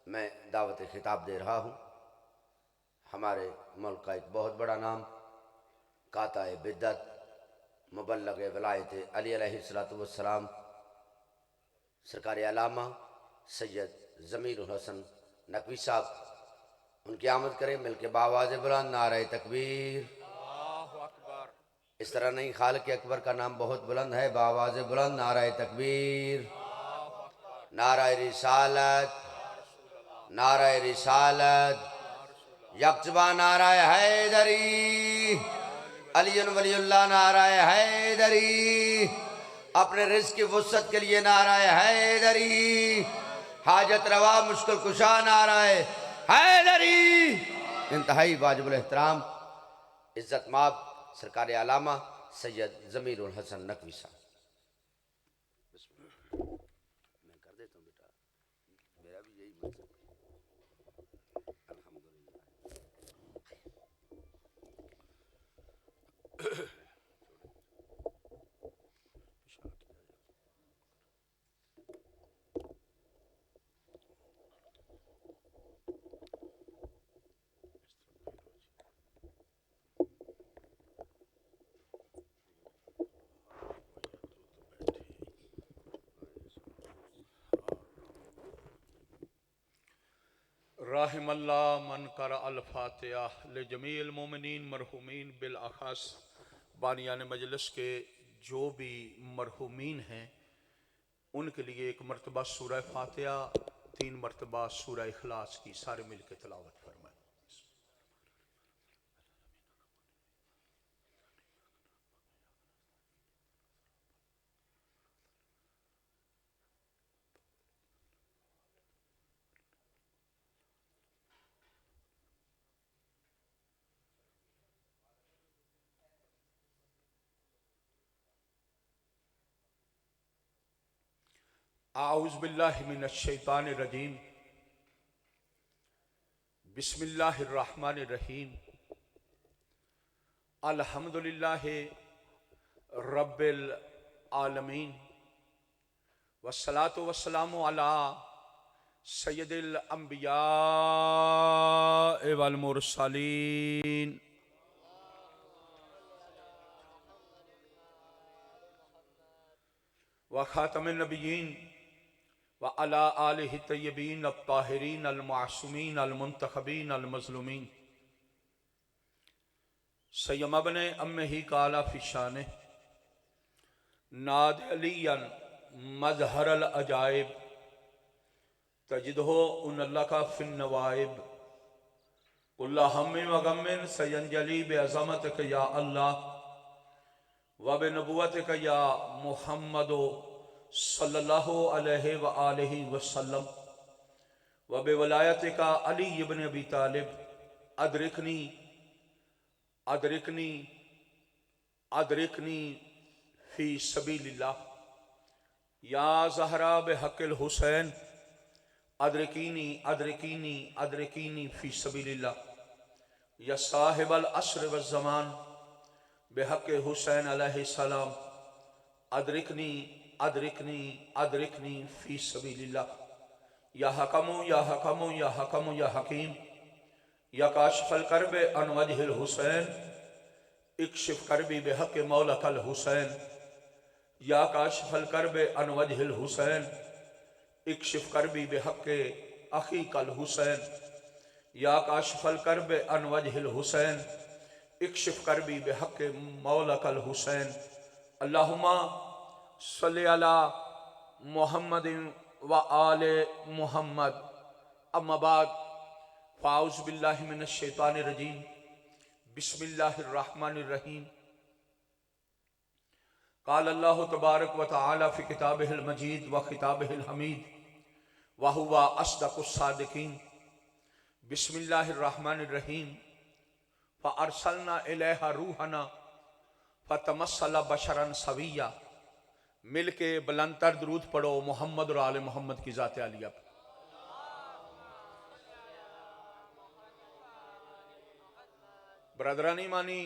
मैं दावत खिताब दे रहा हूँ। हमारे मुल्क का एक बहुत बड़ा नाम काता बिद्दत मुबल्लग वलायत अली अलैहिस्सलातु वस्सलाम सरकार अलामा सैयद ज़मीर उल हसन नकवी साहब, उनकी आमद करें मिल के बावाज़ बुलंद नारे तकबीर। इस तरह नहीं, खालिक अकबर का नाम बहुत बुलंद है। बावाज़ बुलंद नारे तकबीर, नारे रिसालत, नारे रिसालत, यकजबा नारा हैदरी, अली वलीउल्लाह नारा हैदरी, अपने रिज़्क़ की वुसअत के लिए नारा हैदरी, हाजत रवा मुश्किल कुशा नारा हैदरी। इंतहाई वाजिबुल एहतराम इज़्ज़त माब सरकार अलामा सैयद ज़मीर उल हसन नकवी साहब। मैं कर देता हूँ बेटा, मेरा भी यही मकसद है। अल्हम्दुलिल्लाह। राहिमल्ला मन कर अल-फातिहा ले जमील मोमिनीन मरहुमीन बिल अखास। बानियान मजलिस के जो भी मरहुमीन हैं उनके लिए एक मरतबा सूरह फातिहा, 3 मरतबा सूरह इखलास की सारे मिल के तिलावत फरमाएं। आऊज़ु बिल्लाहि मिनश शैतानिर रजीम, बिस्मिल्लाहिर रहमानिर रहीम, अल्हम्दुलिल्लाहि रब्बिल आलमीन, वस्सलातु वस्सलामु अला सय्यदिल अंबिया वल मुरसलीन व खातमिन नबिय्यीन व अला आलिहि तय्यबीन अत्ताहिरीन अल मासूमीन अल मुंतखबीन अल मज़लूमीन। सय्यम अब्ने अम्मे ही काला फिशाने नाद अलियन मजहर अल अजाइब तजिदहो उन अल्लाह का फिन नवाइब कुल्ला हम्मिन व गम्मिन सयंजली बे अज़मतिक या अल्लाह व बे नबुव्वतिक या मुहम्मदो सल्लल्लाहु अलैहि व आलिहि वसल्लम व बे वलायतिका अली इब्न अबी तालिब अदरिकनी अदरिकनी अदरिकनी फी सबीलिल्लाह या ज़हरा बे हक़िल हुसैन अदरिकीनी अदरिकीनी अदरिकीनी फी सबीलिल्लाह या साहिबल अस्र व ज़मान बेहक़ हुसैन अलैहिस्सलाम अदरिकनी अदरिकनी अदरिकनी फी सबीलिल्लाह या हकमु या हकमु या हकमु या हकीम या काशिफल करब अन वजहिल हुसैन इक्शिफ करबी बेहक़ मौलकल हुसैन या काशिफल करब अन वजहिल हुसैन इक्शिफ करबी बेहक़ अख़ीकल हुसैन या काशिफल करब अन वजहिल हुसैन इक्शिफ करबी बेहक़ मौलकल हुसैन। अल्लाहुम्मा सल्लि अला मुहम्मदिन व आले मुहम्मद। अम्मा बाद फ़ाऊज़ु बिल्लाहि मिनश शैतानिर रजीम, बिस्मिल्लाहिर रहमानिर रहीम। क़ाल अल्लाहु तबारक व तआला फ़ी किताबिहिल मजीद व खिताबिहिल हमीद व हुवा अस्दक़ुस सादिक़ीन। बिस्मिल्लाहिर रहमानिर रहीम। फ़अरसलना इलैहा रूहना फ़तमस्सला बशरन सविय्या। मिल के बुलंदतर दुरूद पढ़ो मोहम्मद और आले मोहम्मद की ज़ात आलिया पर। ब्रदरानी मानी,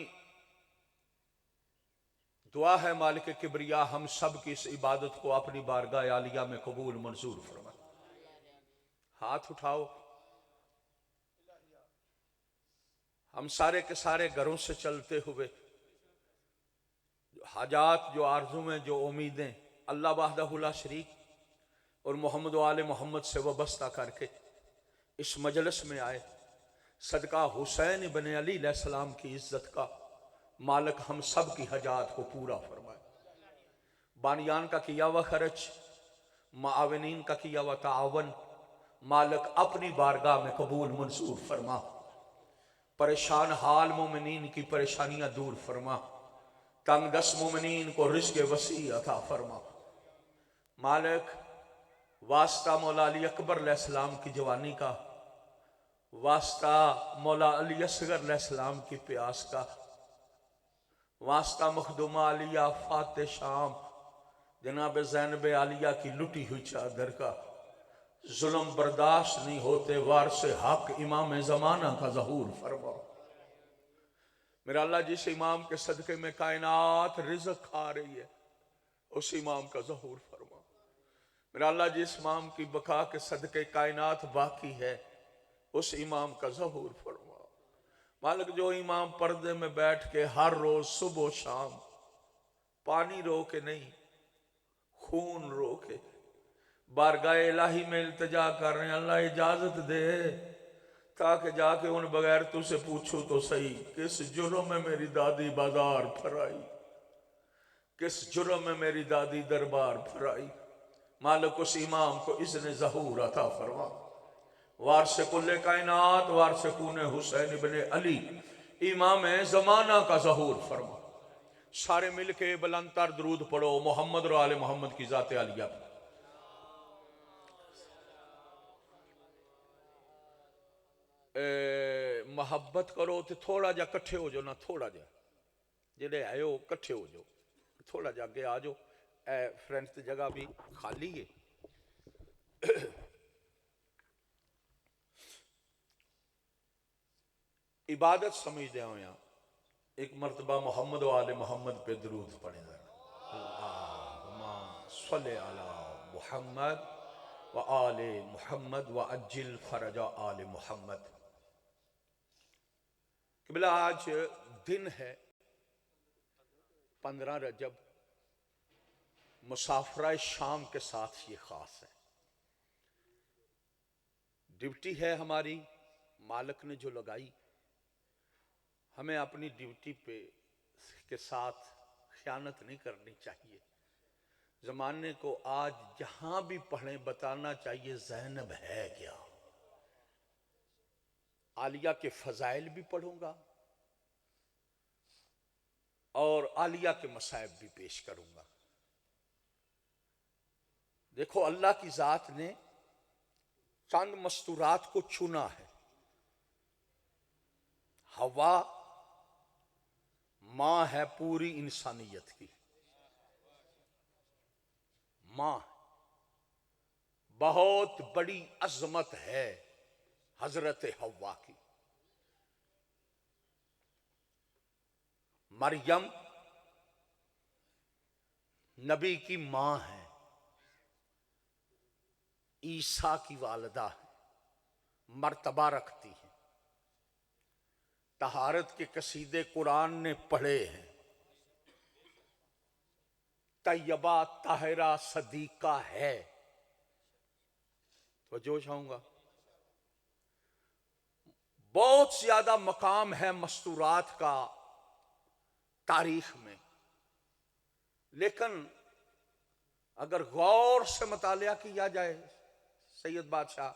दुआ है मालिक किबरिया हम सब की इस इबादत को अपनी बारगाह आलिया में कबूल मंजूर फरमाए। हाथ उठाओ। हम सारे के सारे घरों से चलते हुए हाजात, जो आरज़ुएं, जो उम्मीदें अल्लाह वहदहु ला शरीक और मोहम्मद वाले मोहम्मद से वाबस्ता करके इस मजलिस में आए। सदका हुसैन इब्न अली अलैहिस्सलाम की इज्जत का मालिक हम सब की हजात को पूरा फरमाए। बानियान का किया हुआ खर्च, माविनीन का किया हुआ तावन मालिक अपनी बारगाह में कबूल मंसूर फरमा। परेशान हाल मोमिनीन की परेशानियां दूर फरमा। तंग दस मोमिनीन को रिज़्क़ वसी अता फरमा। मालिक वास्ता मौला अली अकबर अलैहिस्सलाम की जवानी का, वास्ता मौला अली असगर अलैहिस्सलाम की प्यास का, वास्ता मखदूमा आलिया फाते शाम जनाब ज़ैनब आलिया की लुटी हुई चादर का, जुल्म बर्दाश्त नहीं होते वारस हक इमाम ज़माना का ज़हूर फरमा। मेरा अल्लाह जिस इमाम के सदके में कायनात रिज़्क़ खा रही है उस इमाम का ज़हूर फरमा। मेरा अल्लाह जिस इमाम की बका के सदके कायनात बाकी है उस इमाम का ज़हूर फरमा। मालिक जो इमाम पर्दे में बैठ के हर रोज सुबह शाम पानी रो के नहीं, खून रो के बारगाह इलाही में इल्तिजा कर रहे हैं, अल्लाह इजाजत दे ताकि जाके उन बगैर तुझसे पूछूं तो सही, किस जुर्म में मेरी दादी बाजार फराई, किस जुर्म में मेरी दादी दरबार फराई। मालिक उस इमाम को इज़्न ज़हूर अता फरमा। वारसे कुल्ले कायनात, वारसे कूने हुसैन इब्न अली इमाम ज़माना का ज़हूर फरमा। सारे मिलके बुलंदतर दरूद पढ़ो मोहम्मद और आले मोहम्मद की ज़ात आलिया। मोहब्बत करो तो थोड़ा जा कट्ठे हो जाओ ना, थोड़ा जा जेडे आयो कट्ठे हो जाओ, थोड़ा जा अगे आ जाओ। फ्रेंड्स की जगह भी खाली है। इबादत समझदे हो या एक मरतबा मोहम्मद वाले मोहम्मद पे दरूद पढ़े अल्लाहुम्मा सल्ले अला मुहम्मद व आले मुहम्मद व अज्जिल फरजा आले मुहम्मद। किबला आज दिन है 15 रजब, मुसाफरा शाम के साथ ये खास है। ड्यूटी है हमारी, मालिक ने जो लगाई, हमें अपनी ड्यूटी पे के साथ खयानत नहीं करनी चाहिए। जमाने को आज जहां भी पढ़े बताना चाहिए ज़ैनब है क्या। आलिया के फजाइल भी पढ़ूंगा और आलिया के मसाइब भी पेश करूंगा। देखो अल्लाह की जात ने चंद मस्तूरात को चुना है। हवा मां है पूरी इंसानियत की, मां बहुत बड़ी अजमत है हजरत हवा की। मरियम नबी की मां है, ईसा की वालदा है, मर्तबा रखती है। तहारत के कसीदे कुरान ने पढ़े हैं। तैयबा ताहिरा सदीका है। तो जो चाहूंगा बहुत ज्यादा मकाम है मस्तूरात का तारीख में, लेकिन अगर गौर से मुतालिया किया जाए सैयद बादशाह,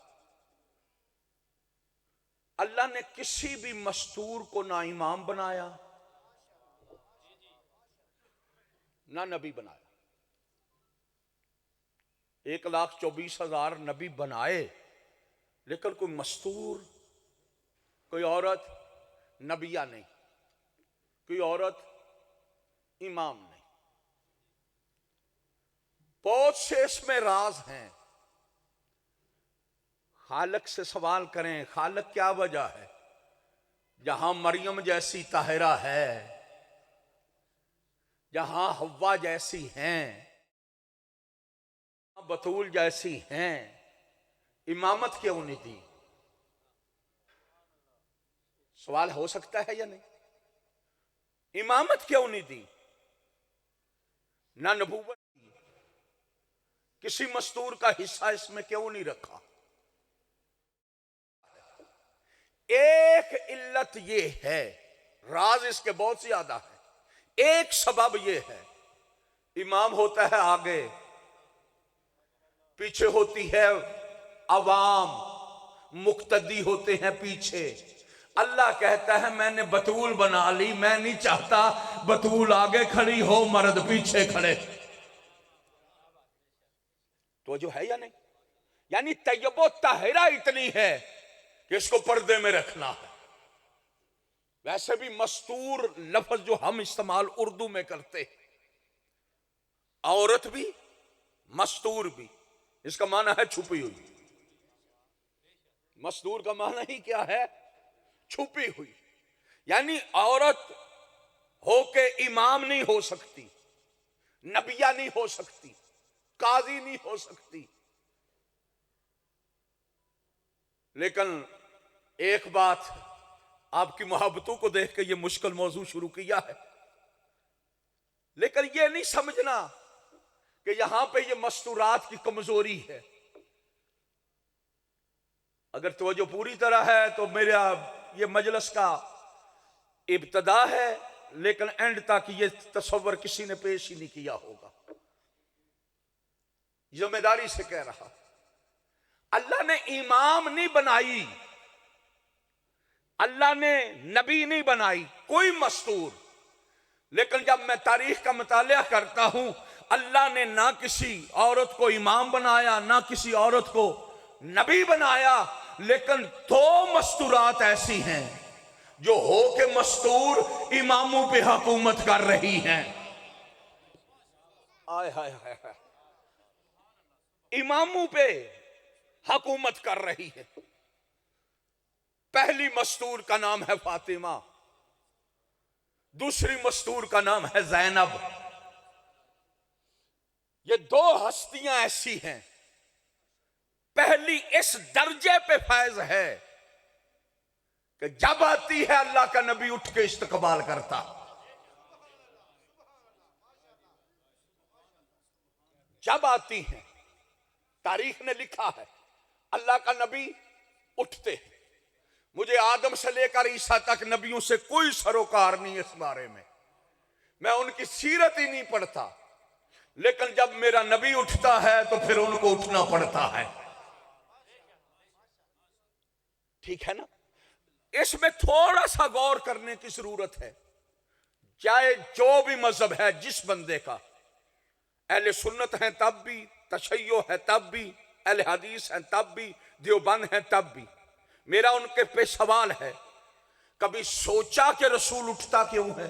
अल्लाह ने किसी भी मस्तूर को ना इमाम बनाया ना नबी बनाया। 1,24,000 नबी बनाए, लेकिन कोई मस्तूर, कोई औरत नबिया नहीं, कोई औरत इमाम नहीं। बहुत से इसमें राज हैं। खालक से सवाल करें, खालक क्या वजह है? जहां मरियम जैसी ताहिरा है, जहां हव्वा जैसी हैं, बतूल जैसी हैं, इमामत क्यों नहीं दी? सवाल हो सकता है या नहीं? इमामत क्यों नहीं दी? ना नबूवत, किसी मस्तूर का हिस्सा इसमें क्यों नहीं रखा? एक इल्लत ये है, राज इसके बहुत ज्यादा है। एक सबब ये है, इमाम होता है आगे, पीछे होती है अवाम, मुक्तदी होते हैं पीछे। अल्लाह कहता है मैंने बतूल बना ली, मैं नहीं चाहता बतूल आगे खड़ी हो, मर्द पीछे खड़े। तो जो है या नहीं? यानी तैयबो ताहिरा इतनी है कि इसको पर्दे में रखना है। वैसे भी मस्तूर लफ्ज जो हम इस्तेमाल उर्दू में करते, औरत भी मस्तूर भी, इसका माना है छुपी हुई। मस्तूर का माना ही क्या है? छुपी हुई। यानी औरत होके इमाम नहीं हो सकती, नबिया नहीं हो सकती, काजी नहीं हो सकती। लेकिन एक बात, आपकी मोहब्बतों को देख के ये मुश्किल मौजू शुरू किया है, लेकिन ये नहीं समझना कि यहां पे ये मस्तूरात की कमजोरी है। अगर तवज्जो पूरी तरह है तो मेरा ये मजलिस का इब्तदा है, लेकिन एंड तक ये तस्वर किसी ने पेश ही नहीं किया होगा। जिम्मेदारी से कह रहा, अल्लाह ने इमाम नहीं बनाई, अल्लाह ने नबी नहीं बनाई, कोई मस्तूर। लेकिन जब मैं तारीख का मुतालिया करता हूं, अल्लाह ने ना किसी औरत को इमाम बनाया, ना किसी औरत को नबी बनाया। लेकिन दो मस्तूरात ऐसी हैं जो हो के मस्तूर इमामों पे हुकूमत कर रही हैं। आय हाय हाय हाय, इमामों पे हुकूमत कर रही है। पहली मस्तूर का नाम है फातिमा, दूसरी मस्तूर का नाम है ज़ैनब। ये दो हस्तियां ऐसी हैं, पहली इस दर्जे पे फैज है कि जब आती है अल्लाह का नबी उठ के इस्तकबाल करता। जब आती है, तारीख ने लिखा है, अल्लाह का नबी उठते हैं। मुझे आदम से लेकर ईसा तक नबियों से कोई सरोकार नहीं इस बारे में, मैं उनकी सीरत ही नहीं पढ़ता। लेकिन जब मेरा नबी उठता है तो फिर उनको उठना पड़ता है। ठीक है ना? इसमें थोड़ा सा गौर करने की जरूरत है। चाहे जो भी मजहब है जिस बंदे का, अहले सुन्नत है तब भी, तशय्यो है तब भी, अहले हदीस है तब भी, देवबंद है तब भी, मेरा उनके पे सवाल है, कभी सोचा कि रसूल उठता क्यों है?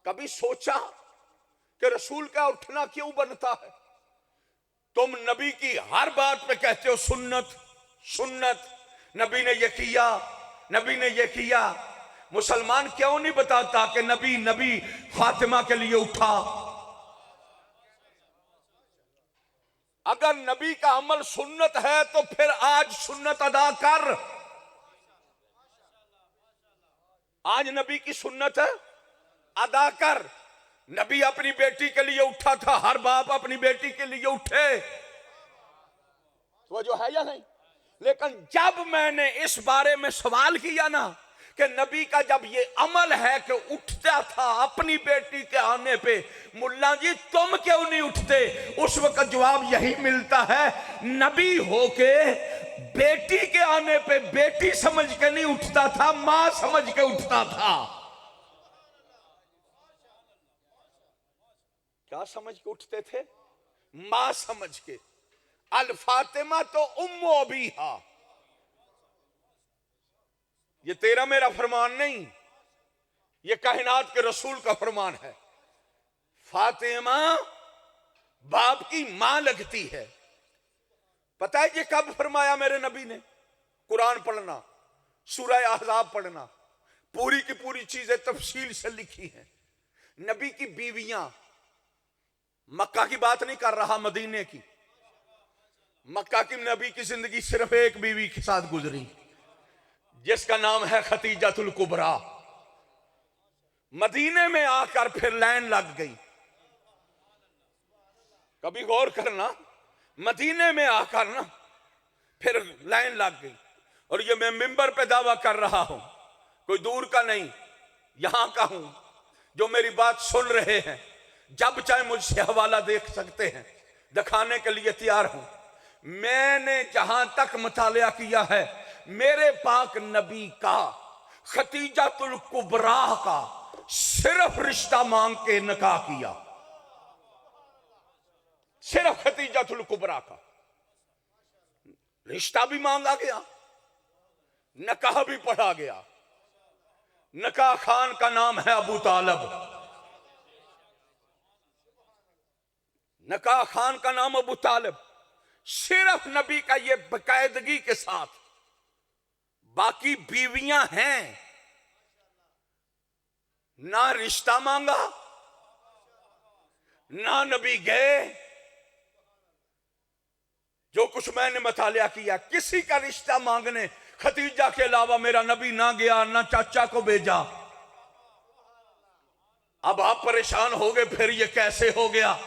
कभी सोचा कि रसूल का उठना क्यों बनता है? तुम नबी की हर बात पे कहते हो सुन्नत सुन्नत, नबी ने ये किया, नबी ने ये किया। मुसलमान क्यों नहीं बताता कि नबी नबी फातिमा के लिए उठा? अगर नबी का अमल सुन्नत है तो फिर आज सुन्नत अदा कर। आज नबी की सुन्नत है, अदा कर। नबी अपनी बेटी के लिए उठा था, हर बाप अपनी बेटी के लिए उठे, तो जो है या नहीं? लेकिन जब मैंने इस बारे में सवाल किया ना कि नबी का जब ये अमल है कि उठता था अपनी बेटी के आने पे, मुल्ला जी तुम क्यों नहीं उठते? उस वक्त जवाब यही मिलता है, नबी होके बेटी के आने पे बेटी समझ के नहीं उठता था, मां समझ के उठता था। क्या समझ के उठते थे? मां समझ के। अल फातिमा तो उम्मो अबीहा, ये तेरा मेरा फरमान नहीं, ये कायनात के रसूल का फरमान है। फातिमा बाप की मां लगती है। पता है ये कब फरमाया मेरे नबी ने? कुरान पढ़ना, सूरह अहज़ाब पढ़ना, पूरी की पूरी चीजें तफसील से लिखी हैं। नबी की बीवियां, मक्का की बात नहीं कर रहा, मदीने की, मक्का की नबी की जिंदगी सिर्फ एक बीवी के साथ गुजरी, जिसका नाम है खतीजतुल कुबरा। मदीने में आकर फिर लाइन लग गई। कभी गौर करना, मदीने में आकर ना फिर लाइन लग गई। और ये मैं मिंबर पे दावा कर रहा हूं, कोई दूर का नहीं, यहां का हूं। जो मेरी बात सुन रहे हैं, जब चाहे मुझसे हवाला देख सकते हैं, दिखाने के लिए तैयार हूं। मैंने जहां तक मुतालिया किया है, मेरे पाक नबी का खतीजतुल कुबरा का सिर्फ रिश्ता मांग के निकाह किया, सिर्फ खतीजतुल कुबरा का रिश्ता भी मांगा गया, निकाह भी पढ़ा गया। निकाह खान का नाम है अबू तालब। निकाह खान का नाम अबू तालब। सिर्फ नबी का ये बाकायदगी के साथ, बाकी बीवियां हैं, ना रिश्ता मांगा, ना नबी गए। जो कुछ मैंने मुतालिया किया, किसी का रिश्ता मांगने खतीजा के अलावा मेरा नबी ना गया, ना चाचा को भेजा। अब आप परेशान हो गए, फिर ये कैसे हो गया?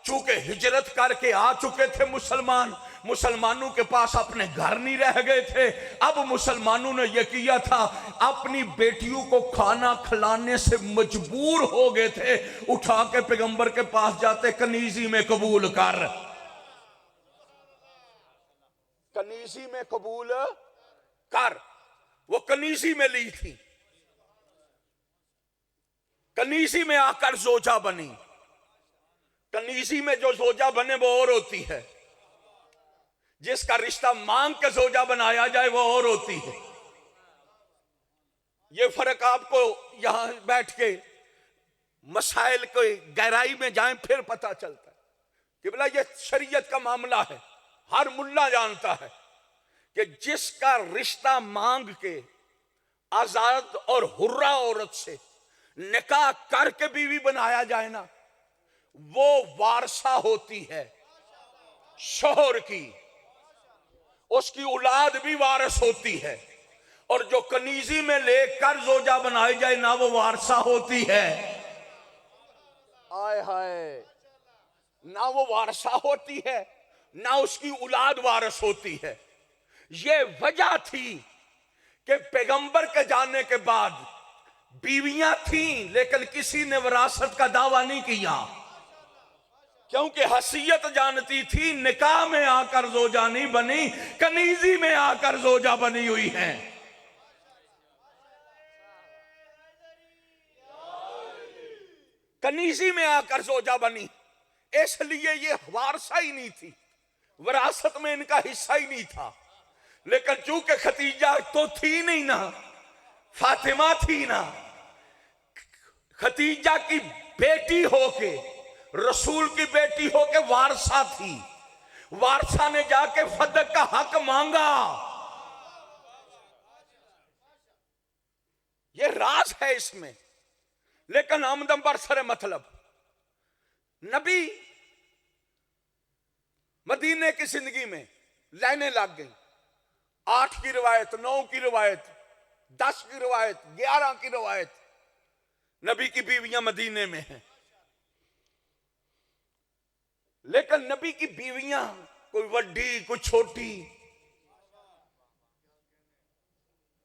चूंकि हिजरत करके आ चुके थे मुसलमान, मुसलमानों के पास अपने घर नहीं रह गए थे। अब मुसलमानों ने यह किया था, अपनी बेटियों को खाना खिलाने से मजबूर हो गए थे। उठा के पैगंबर के पास जाते, कनीजी में कबूल कर, कनीजी में कबूल कर। वो कनीजी में ली थी, कनीजी में आकर जोजा बनी। कनीजी में जो जोजा बने वो और होती है, जिसका रिश्ता मांग के जोजा बनाया जाए वो और होती है। ये फर्क आपको यहां बैठ के मसाइल को गहराई में जाएं फिर पता चलता है कि बोला ये शरीयत का मामला है। हर मुल्ला जानता है कि जिसका रिश्ता मांग के आजाद और हुर्रा औरत से निकाह करके बीवी बनाया जाए ना, वो वारसा होती है शोहर की, उसकी औलाद भी वारिस होती है। और जो कनीजी में लेकर जोजा बनाई जाए ना, वो वारसा होती है। आय हाय, ना वो वारसा होती है, ना उसकी औलाद वारिस होती है। ये वजह थी कि पैगंबर के जाने के बाद बीवियां थीं, लेकिन किसी ने विरासत का दावा नहीं किया, क्योंकि हसीयत जानती थी निकाह में आकर जोजा नहीं बनी, कनीजी में आकर जोजा बनी हुई है। कनीजी में आकर जोजा बनी, इसलिए ये वारसा ही नहीं थी, विरासत में इनका हिस्सा ही नहीं था। लेकिन चूंकि खतीजा तो थी नहीं ना, फातिमा थी ना, खतीजा की बेटी होके, रसूल की बेटी होके वारसा थी। वारसा ने जाके फदक का हक मांगा। ये राज है इसमें। लेकिन आमदम बरसर मतलब नबी मदीने की जिंदगी में लाइनें लग गई। 8 की रिवायत, 9 की रिवायत, 10 की रिवायत, 11 की रिवायत, नबी की बीवियां मदीने में हैं। लेकिन नबी की बीवियां कोई बड़ी कोई छोटी,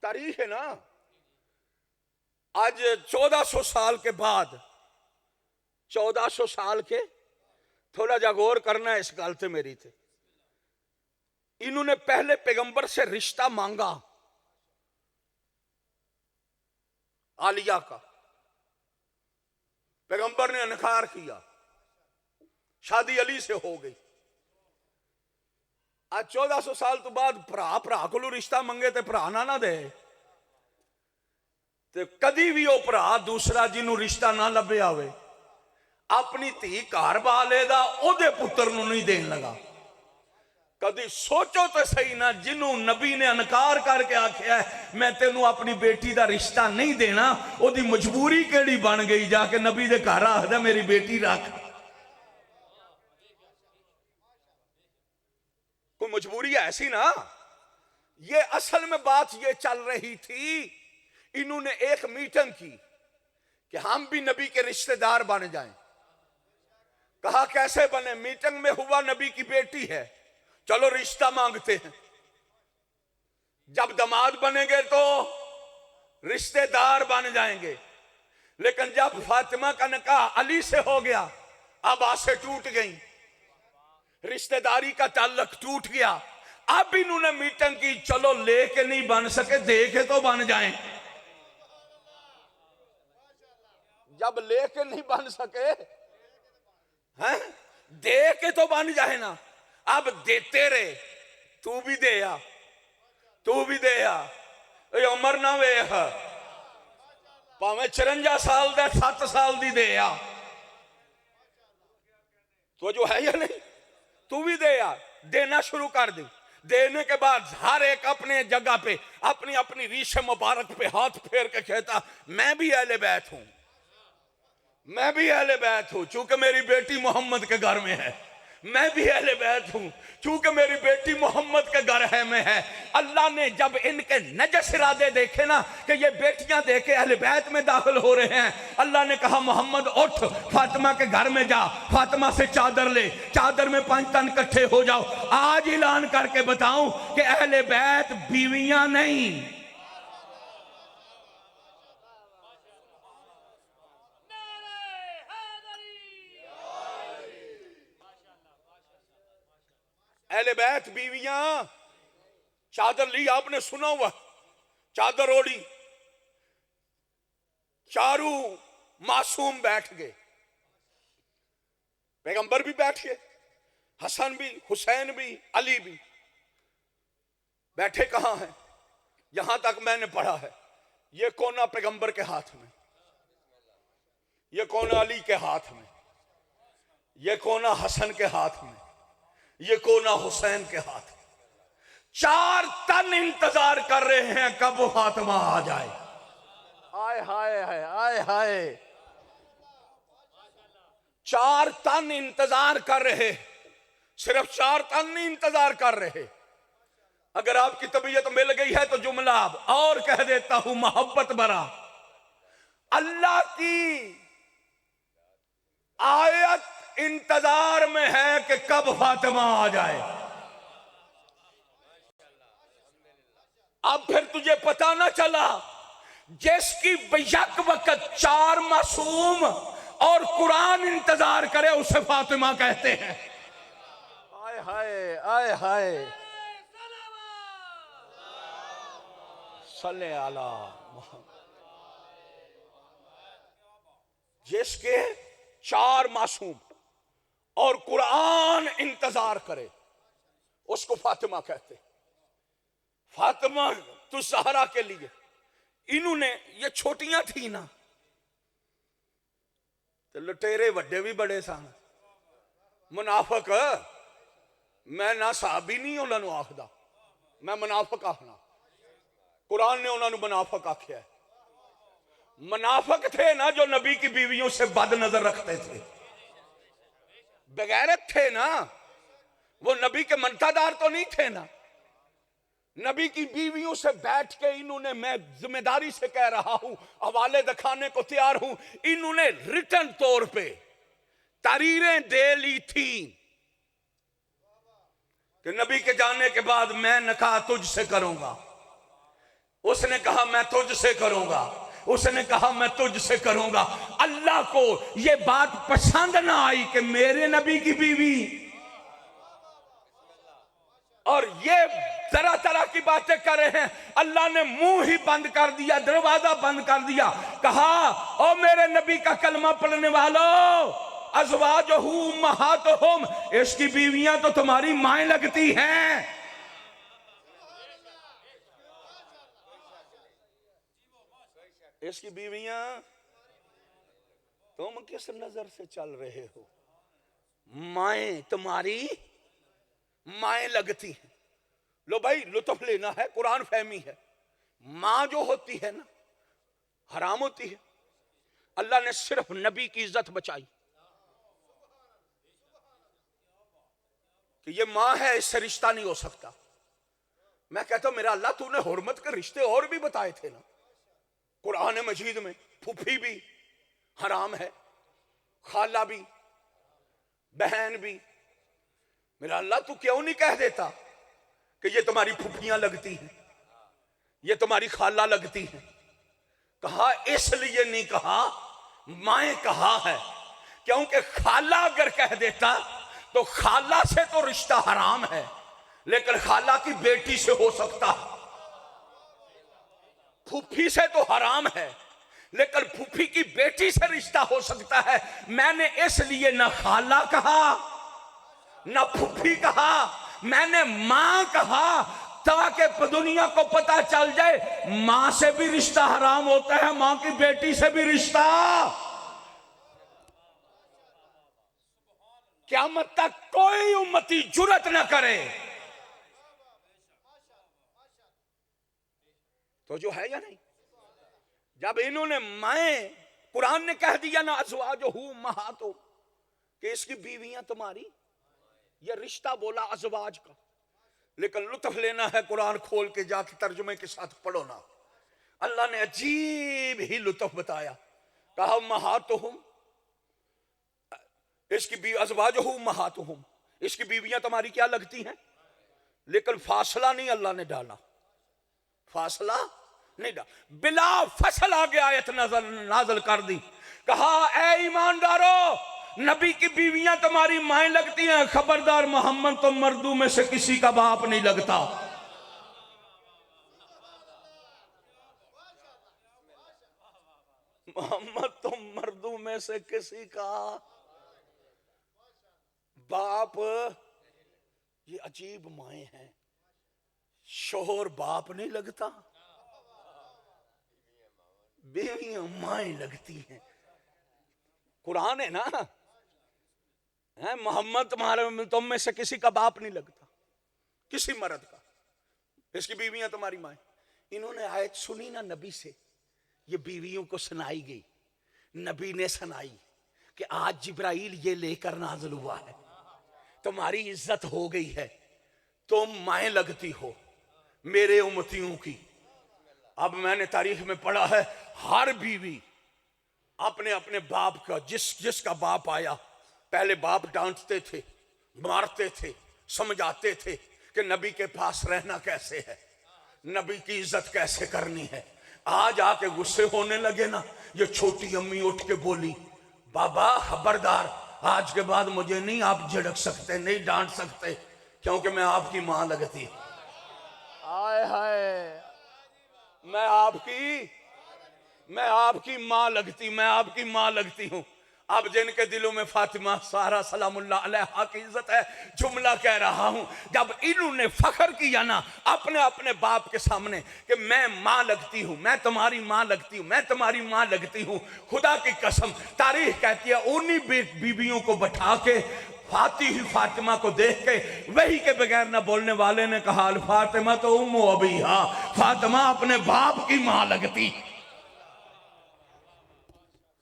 तारीख है ना। आज 1400 साल के बाद, 1400 साल के, थोड़ा जा गौर करना है इस गल से मेरी थे। इन्होंने पहले पैगंबर से रिश्ता मांगा आलिया का, पैगंबर ने इनकार किया, शादी अली से हो गई। आज 1400 साल तो बाद भरा को रिश्ता मंगे तो भरा ना दे, तो कदी भी वो भरा दूसरा जिन्हों रिश्ता ना लभे आवे, अपनी धी घर बालेगा ओदे पुत्र नूं नहीं देन लगा। कदी सोचो तो सही ना, जिन्हों नबी ने इनकार करके आख्या है मैं तेनू अपनी बेटी का रिश्ता नहीं देना, ओदी मजबूरी केड़ी बन गई, जाके नबी दे घर आखदा मेरी बेटी रख। मजबूरी ऐसी ना, ये असल में बात ये चल रही थी, इन्होंने एक मीटिंग की कि हम भी नबी के रिश्तेदार बन जाएं। कहा कैसे बने? मीटिंग में हुआ नबी की बेटी है, चलो रिश्ता मांगते हैं। जब दामाद बनेंगे तो रिश्तेदार बन जाएंगे। लेकिन जब फातिमा का निकाह अली से हो गया, अब आसे टूट गई, रिश्तेदारी का ताल्लुक टूट गया। अब इन्होंने मीटिंग की, चलो लेके नहीं बन सके, दे के तो बन जाएं। जब लेके नहीं बन सके हैं, दे के तो बन जाए ना। अब देते रहे, तू भी दे आ, तू भी दे आ। उम्र ना वेख, भावे 54 साल दा 7 साल दी दे आ, तो जो है या नहीं, तू भी दे आ। देना शुरू कर दे। देने के बाद हर एक अपने जगह पे अपनी अपनी रीश मुबारक पे हाथ फेर के कहता, मैं भी अहले बैत हूं, मैं भी अहले बैत हूं, चूंकि मेरी बेटी मोहम्मद के घर में है। मैं भी अहले बैत हूं, चूंकि मेरी बेटी मोहम्मद के घर है में है। अल्लाह ने जब इनके नजस इरादे देखे ना कि ये बेटियां देखे अहले बैत में दाखिल हो रहे हैं, अल्लाह ने कहा मोहम्मद उठ, फातिमा के घर में जा, फातिमा से चादर ले, चादर में 5 तन इकट्ठे हो जाओ। आज ऐलान करके बताऊं कि अहले बैत बीवियां नहीं, अहले बैत बीवियां। चादर ली, आपने सुना हुआ, चादर ओढ़ी, चारू मासूम बैठ गए, पैगंबर भी बैठ गए, हसन भी, हुसैन भी, अली भी। बैठे कहां हैं? यहां तक मैंने पढ़ा है, ये कोना पैगंबर के हाथ में, ये कोना अली के हाथ में, ये कोना हसन के हाथ में, ये कोना हुसैन के हाथ में। 4 तन इंतजार कर रहे हैं कब वो फातिमा आ जाए। आय हाय हाय आय हाय, 4 तन इंतजार कर रहे, सिर्फ 4 तन नहीं इंतजार कर रहे। अगर आपकी तबीयत मिल गई है तो जुमला और कह देता हूं, मोहब्बत भरा। अल्लाह की आयत इंतजार में है कि कब फातिमा आ जाए। अब फिर तुझे पता ना चला, जिसकी बेशक वक्त 4 मासूम और कुरान इंतजार करे उसे फातिमा कहते हैं। आय हाय आय हाय, सल्ले अला मुहम्मद। जिसके 4 मासूम और कुरान इंतजार करे उसको फातिमा कहते। फातिमा तू सहारा के लिए, इन्होंने ये छोटियां थी ना, तो लुटेरे वड्डे भी बड़े सन। मुनाफिक मैं ना साहबी नहीं उन्होंने आखदा, मैं मुनाफिक आखना। कुरान ने उन्होंने मुनाफिक आख्या। मुनाफिक थे ना जो नबी की बीवियों से बद नजर रखते थे, बेगैरत थे ना, वो नबी के मंतादार तो नहीं थे ना। नबी की बीवियों से बैठ के इन्होंने, मैं जिम्मेदारी से कह रहा हूं, हवाले दिखाने को तैयार हूं, इन्होंने रिटर्न तौर पे तारीरें दे ली थी कि नबी के जाने के बाद मैं निकाह तुझसे करूंगा। उसने कहा मैं तुझसे करूंगा, उसने कहा मैं तुझसे करूंगा। अल्लाह को यह बात पसंद ना आई कि मेरे नबी की बीवी, और ये तरह तरह की बातें कर रहे हैं। अल्लाह ने मुंह ही बंद कर दिया, दरवाजा बंद कर दिया। कहा ओ मेरे नबी का कलमा पढ़ने वालों, अज़वाजुहु उम्महातुहुम, इसकी बीवियां तो तुम्हारी माएं लगती हैं। इसकी बीवियां, तुम किस नजर से चल रहे हो? माएं तुम्हारी माएं लगती हैं। लो भाई, लुत्फ लेना है, कुरान फहमी है। मां जो होती है ना, हराम होती है। अल्लाह ने सिर्फ नबी की इज्जत बचाई। कि ये माँ है, इससे रिश्ता नहीं हो सकता। मैं कहता हूं मेरा अल्लाह तूने हुर्मत के रिश्ते और भी बताए थे ना कुरान मजीद में। फूफी भी हराम है, खाला भी, बहन भी। मेरा अल्लाह तू क्यों नहीं कह देता कि ये तुम्हारी फूफियां लगती हैं, ये तुम्हारी खाला लगती हैं? कहा इसलिए नहीं कहा, माए कहा है, क्योंकि खाला अगर कह देता तो खाला से तो रिश्ता हराम है, लेकिन खाला की बेटी से हो सकता है। फूफी से तो हराम है, लेकिन फूफी की बेटी से रिश्ता हो सकता है। मैंने इसलिए ना खाला कहा ना फूफी कहा, मैंने मां कहा, ताकि दुनिया को पता चल जाए मां से भी रिश्ता हराम होता है, मां की बेटी से भी रिश्ता। क़यामत तक कोई उम्मती जुर्रत न करे। तो जो है या नहीं, जब इन्होंने माए, कुरान ने कह दिया ना अज़वाजुहु उम्महातुहुम, कि इसकी बीवियां तुम्हारी, यह रिश्ता बोला अज़वाज का, लेकिन लुत्फ लेना है कुरान खोल के जाके तर्जुमे के साथ पढ़ो ना। अल्लाह ने अजीब ही लुत्फ बताया, कहा उम्महातुहुम, इसकी बीवी, अज़वाजुहु उम्महातुहुम, इसकी बीवियां तुम्हारी क्या लगती हैं, लेकिन फासला नहीं अल्लाह ने डाला, फासला नहीं डाला, बिला फसल आगे आयत नाज़िल कर दी। कहा ए ईमानदारों, नबी की बीवियां तुम्हारी माएं लगती हैं, खबरदार मोहम्मद तो मर्दों में से किसी का बाप नहीं लगता। मोहम्मद तो मर्दों में से किसी का बाप। ये अजीब माएं हैं, शोहर बाप नहीं लगता, बीवियां माएं लगती हैं। कुरान है ना, है मोहम्मद तुम्हारे तुम में से किसी का बाप नहीं लगता, किसी मर्द का, इसकी बीवियां तुम्हारी माएं। इन्होंने आयत सुनी ना नबी से, ये बीवियों को सुनाई गई, नबी ने सुनाई कि आज जिब्राइल ये लेकर नाज़िल हुआ है, तुम्हारी इज्जत हो गई है, तुम माएं लगती हो मेरे उम्मतियों की। अब मैंने तारीख में पढ़ा है, हर बीवी अपने अपने बाप का, जिसका बाप आया, पहले बाप डांटते थे, मारते थे, समझाते थे कि नबी के पास रहना कैसे है, नबी की इज्जत कैसे करनी है। आज आके गुस्से होने लगे ना, ये छोटी अम्मी उठ के बोली, बाबा खबरदार, आज के बाद मुझे नहीं आप झिड़क सकते, नहीं डांट सकते, क्योंकि मैं आपकी मां लगती। आय हाय, मैं आपकी मां लगती, मैं आपकी मां लगती हूं। अब जिनके दिलों में फातिमा सारा सलामुल्लाह अलैहा की इज्जत है, जुमला कह रहा हूं, जब इन्होंने फख्र किया ना अपने अपने बाप के सामने कि मैं मां लगती हूं, मैं तुम्हारी मां लगती हूं, मैं तुम्हारी मां लगती हूं, खुदा की कसम तारीख कहती है उन्हीं बीवियों को बैठा के फाती ही फातिमा को देख के वही के बगैर ना बोलने वाले ने कहा अल फातिमा तो उम्मु अबीहा, फातिमा अपने बाप की मां लगती।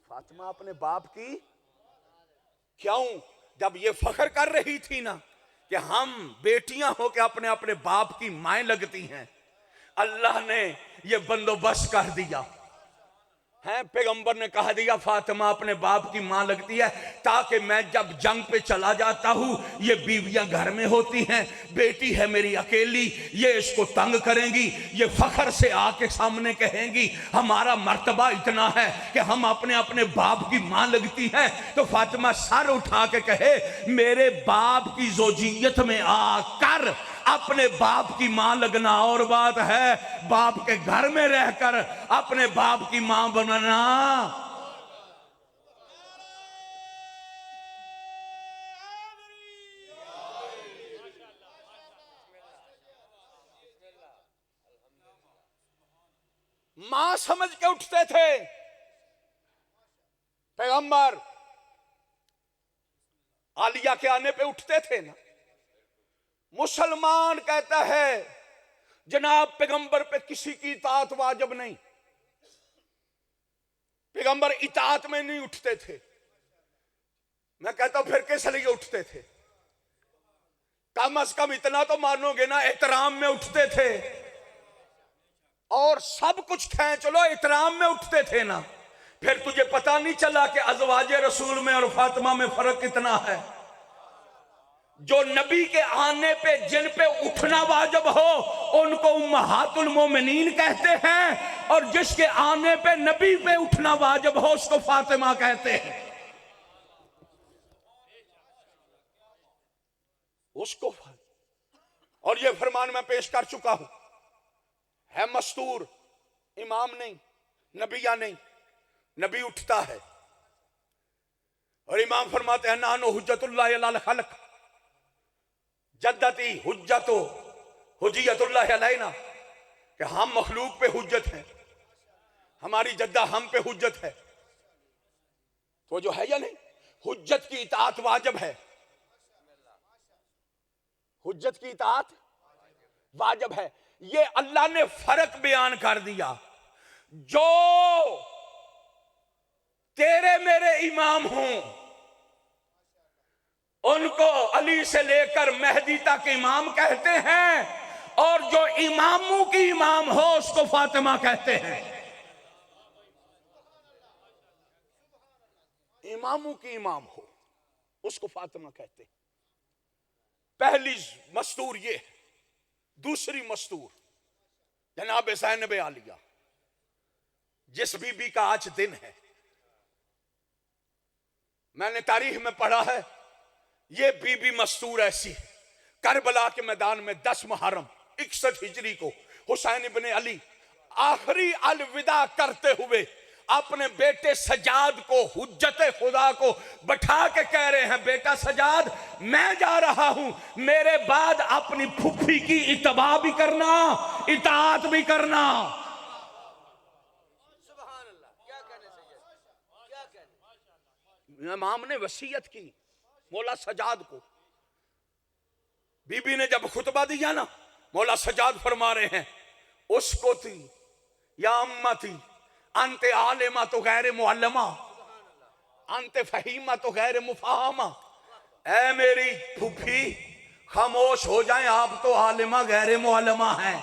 फातिमा अपने बाप की क्यों? जब ये फख्र कर रही थी ना कि हम बेटियां हो के अपने अपने बाप की माएं लगती हैं, अल्लाह ने ये बंदोबस्त कर दिया है। पैगंबर ने कहा दिया फातिमा अपने बाप की मां लगती है, ताकि मैं जब जंग पे चला जाता हूं, ये बीवियां घर में होती हैं, बेटी है मेरी अकेली, ये इसको तंग करेंगी, ये फख्र से आके सामने कहेंगी हमारा मर्तबा इतना है कि हम अपने अपने बाप की मां लगती हैं। तो फातिमा सर उठा के कहे मेरे बाप की जोजियत में आकर अपने बाप की मां लगना और बात है, बाप के घर में रहकर अपने बाप की मां बनना। मां समझ के उठते थे पैगंबर, आलिया के आने पे उठते थे ना। मुसलमान कहता है जनाब पैगंबर पे किसी की इताअत वाजिब नहीं, पैगंबर इताअत में नहीं उठते थे। मैं कहता हूं फिर किस लिए उठते थे? कम अज कम इतना तो मानोगे ना, एहतराम में उठते थे। और सब कुछ खींच लो, एहतराम में उठते थे ना। फिर तुझे पता नहीं चला कि अज़वाजे रसूल में और फातिमा में फर्क कितना है। जो नबी के आने पे जिन पे उठना वाजिब हो उनको उम्महातुल मोमिनीन कहते हैं, और जिसके आने पे नबी पे उठना वाजिब हो उसको फातिमा कहते हैं। उसको, और ये फरमान मैं पेश कर चुका हूं, है मस्तूर, इमाम नहीं, नबिया नहीं। नबी उठता है और इमाम फरमाते हैं नानो हुज्जतुल्लाह अल खल्क, जद्दती हुज्जतो हुज्जियतुल्लाह अलैना, कि हम मखलूक पे हुज्जत हैं, हमारी जद्दा हम पे हुज्जत है। तो जो है या नहीं, हुज्जत की इताअत वाजिब है, हुज्जत की इताअत वाजिब है। ये अल्लाह ने फर्क बयान कर दिया। जो तेरे मेरे इमाम हों उनको अली से लेकर मेहदी तक इमाम कहते हैं, और जो इमामों की इमाम हो उसको फातिमा कहते हैं। इमामों की इमाम हो उसको फातिमा कहते हैं। पहली मस्तूर ये। दूसरी मस्तूर जनाब ज़ैनब आलिया, जिस बीबी का आज दिन है। मैंने तारीख में पढ़ा है, ये बीबी मस्तूर ऐसी है, करबला के मैदान में 10 मुहर्रम 61 हिजरी को हुसैन इब्ने अली आखिरी अलविदा करते हुए अपने बेटे सजाद को, हुज्जत खुदा को बैठा के कह रहे हैं, बेटा सजाद मैं जा रहा हूं, मेरे बाद अपनी फुफ्फी की इत्तबा भी करना, इताअत भी करना। इमाम ने वसीयत की मौला सजाद को। बीबी ने जब खुतबा दिया ना, मौला सजाद फरमा रहे हैं, उसको थी या अम्मा थी, अंते आलिमा तो गैर मुअल्लमा, अंते फहीमा तो गैर मुफाहमा। ऐ मेरी फूफी खामोश हो जाएं, आप तो आलिमा गैर मुअल्लमा हैं।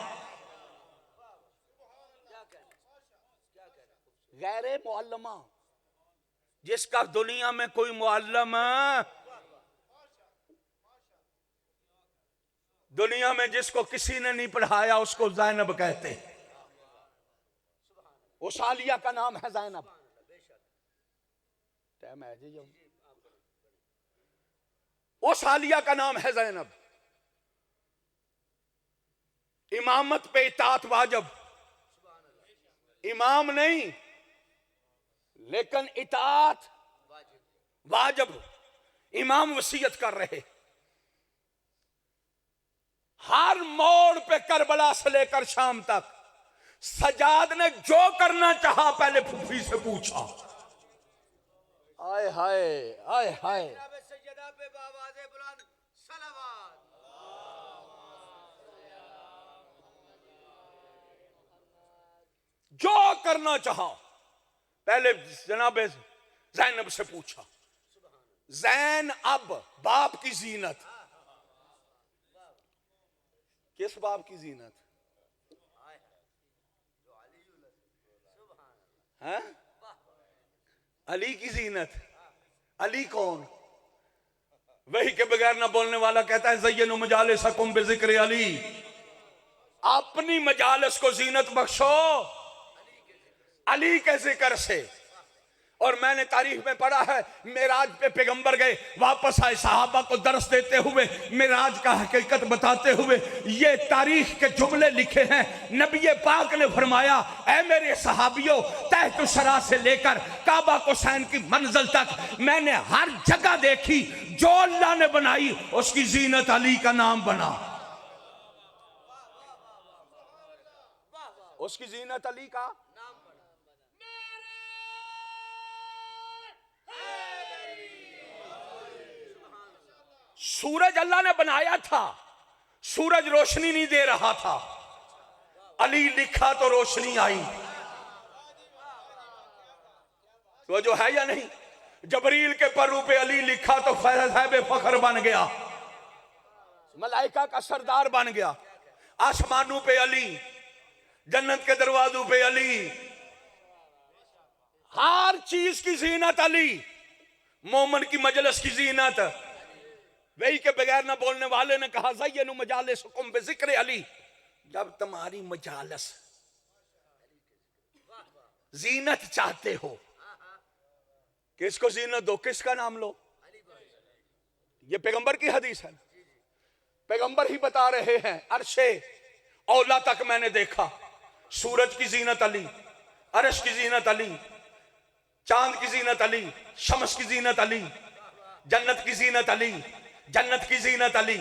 गैर मुअल्लमा, जिसका दुनिया में कोई मुअल्लम, दुनिया में जिसको किसी ने नहीं पढ़ाया उसको ज़ैनब कहते हैं। उस आलिया का नाम है ज़ैनब। उस आलिया का नाम है ज़ैनब। इमामत पे इताअत वाजिब, इमाम नहीं लेकिन इताअत वाजिब। इमाम वसीयत कर रहे, हर मोड़ पे करबला से लेकर शाम तक सजाद ने जो करना चाहा पहले फूफी से पूछा। आए हाय, आए हाय। जो करना चाहा पहले जनाब ज़ैनब से पूछा। ज़ैन अब बाप की जीनत, किस बाप की जीनत है? अली की जीनत। अली कौन? वही के बगैर ना बोलने वाला कहता है ज़य्यनु मजालिसकुम बिज़िक्र अली, अपनी मजालिस को जीनत बख्शो अली के जिक्र से। और मैंने तारीख में पढ़ा है, मेराज पे पैगंबर गए, वापस आए, सहाबा को दर्स देते हुए, मेराज का हकीकत बताते हुए ये तारीख के जुमले लिखे हैं। नबी पाक ने फरमाया, ऐ मेरे सहाबियों, तहत शरा से लेकर काबा कुसैन की मंजिल तक मैंने हर जगह देखी, जो अल्लाह ने बनाई उसकी जीनत अली का नाम बना, उसकी जीनत अली का। सूरज अल्लाह ने बनाया था, सूरज रोशनी नहीं दे रहा था, अली लिखा तो रोशनी आई। तो जो है या नहीं, जबरील के पर्रू पे अली लिखा तो साहिब फखर बन गया। मलाइका का सरदार बन गया। आसमानों पे अली, जन्नत के दरवाजों पे अली, हर चीज की जीनत अली, मोमन की मजलिस की जीनत। वही के बगैर न बोलने वाले ने कहा ज़य्यनु मजालिसकुम बिज़िक्र अली, जब तुम्हारी मजालिस जीनत चाहते हो, किसको जीनत दो, किसका नाम लो। ये पैगंबर की हदीस है, पैगंबर ही बता रहे हैं। अर्शे औला तक मैंने देखा, सूरज की जीनत अली, अर्श की जीनत अली, चांद की जीनत अली, शम्स की जीनत अली, जन्नत की जीनत अली, जन्नत की जीनत अली,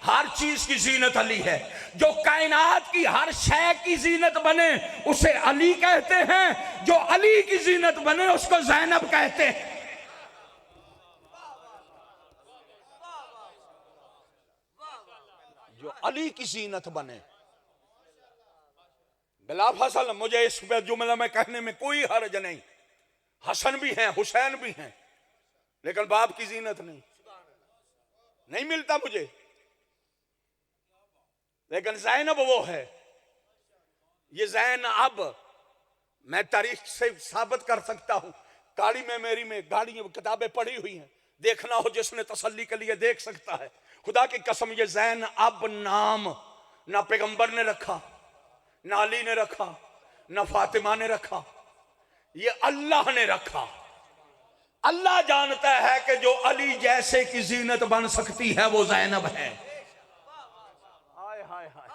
हर चीज की जीनत अली है। जो कायनात की हर शय की जीनत बने उसे अली कहते हैं, जो अली की जीनत बने उसको ज़ैनब कहते हैं। जो अली की जीनत बने। बिला फसल मुझे इस जुमला में कहने में कोई हर्ज नहीं, हसन भी हैं, हुसैन भी हैं, लेकिन बाप की जीनत नहीं मिलता मुझे। लेकिन ज़ैनब वो है, ये ज़ैनब मैं तारीख से साबित कर सकता हूं। गाड़ी में मेरी में गाड़ी किताबें पढ़ी हुई हैं, देखना हो जिसने तसल्ली के लिए देख सकता है। खुदा की कसम, ये ज़ैनब नाम ना पैगंबर ने रखा, ना अली ने रखा, ना फातिमा ने रखा, ये अल्लाह ने रखा। अल्लाह जानता है कि जो अली जैसे की जीनत बन सकती है वो ज़ैनब है। हाय हाय हाय,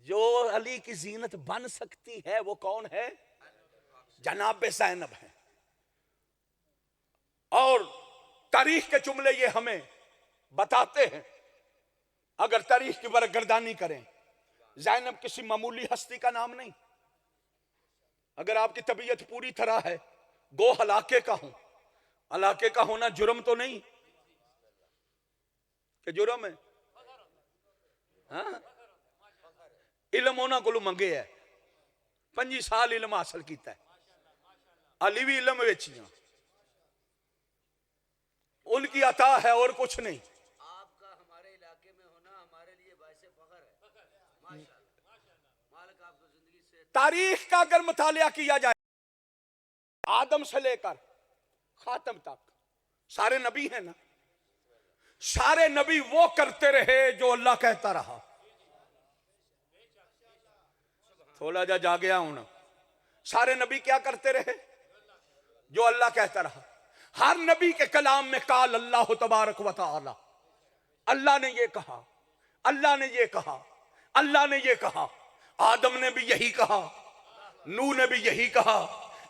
जो अली की जीनत बन सकती है वो कौन है? जनाब ज़ैनब है। और तारीख के जुमले ये हमें बताते हैं, अगर तारीख की बरगर्दानी करें, ज़ैनब किसी मामूली हस्ती का नाम नहीं। अगर आपकी तबीयत पूरी तरह है, गो हलाके का हूं, हलाके का होना जुर्म तो नहीं कि जुर्म है? हाँ? इल्म होना को मंगे है, 25 साल इल्म हासिल किया है, अली भी इल्म वेचियां, उनकी अता है और कुछ नहीं। आपका हमारे इलाके में होना हमारे लिए बाइसे फख्र है। मालिक आपको जिंदगी से। तारीख का अगर मुतालिया किया जाए, आदम से लेकर खातम तक सारे नबी हैं ना, सारे नबी वो करते रहे जो अल्लाह कहता रहा। थोड़ा जा जागया हूं। सारे नबी क्या करते रहे? जो अल्लाह कहता रहा। हर नबी के कलाम में काल अल्लाह तबारक व तआला, अल्लाह ने ये कहा, अल्लाह ने ये कहा, अल्लाह ने ये कहा। आदम ने भी यही कहा, नूह ने भी यही कहा,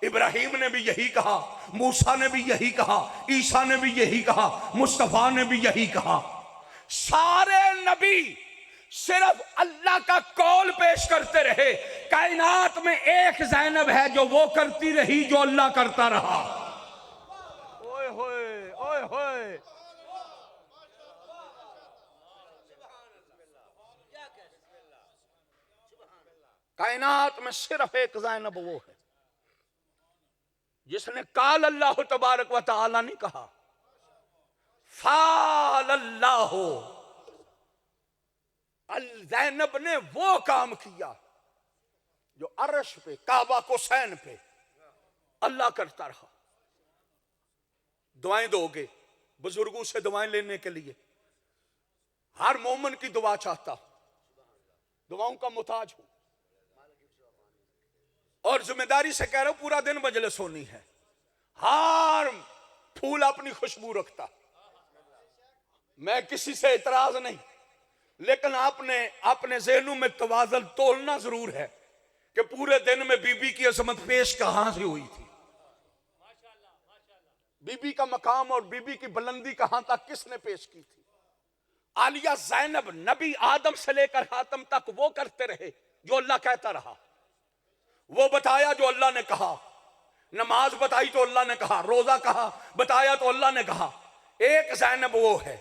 इब्राहिम ने भी यही कहा, मूसा ने भी यही कहा, ईसा ने भी यही कहा, मुस्तफा ने भी यही कहा। सारे नबी सिर्फ अल्लाह का कौल पेश करते रहे। कायनात में एक ज़ैनब है जो वो करती रही जो अल्लाह करता रहा। ओए होए, ओए होए। कायनात में सिर्फ एक ज़ैनब वो है जिसने काल अल्लाह तबारक व तआला नहीं कहा, फाल अल्लाह। ज़ैनब ने वो काम किया जो अर्श पे, काबा को सैन पे अल्लाह करता रहा। दुआएं दोगे बुजुर्गों से दुआएं लेने के लिए, हर मोमिन की दुआ चाहता हूं, दुआओं का मुताज हूं। और जिम्मेदारी से कह रहा हूं, पूरा दिन मजलिस होनी है। हर फूल अपनी खुशबू रखता, मैं किसी से इतराज नहीं, लेकिन आपने अपने ज़हनों में तवाज़ुन तोलना जरूर है कि पूरे दिन में बीबी की अज़मत पेश कहां से हुई थी, बीबी का मकाम और बीबी की बुलंदी कहां तक किसने पेश की थी। आलिया ज़ैनब नबी आदम से लेकर खातम तक वो करते रहे जो अल्लाह कहता रहा, वो बताया जो अल्लाह ने कहा, नमाज बताई तो अल्लाह ने कहा, रोजा कहा बताया तो अल्लाह ने कहा। एक ज़ैनब वो है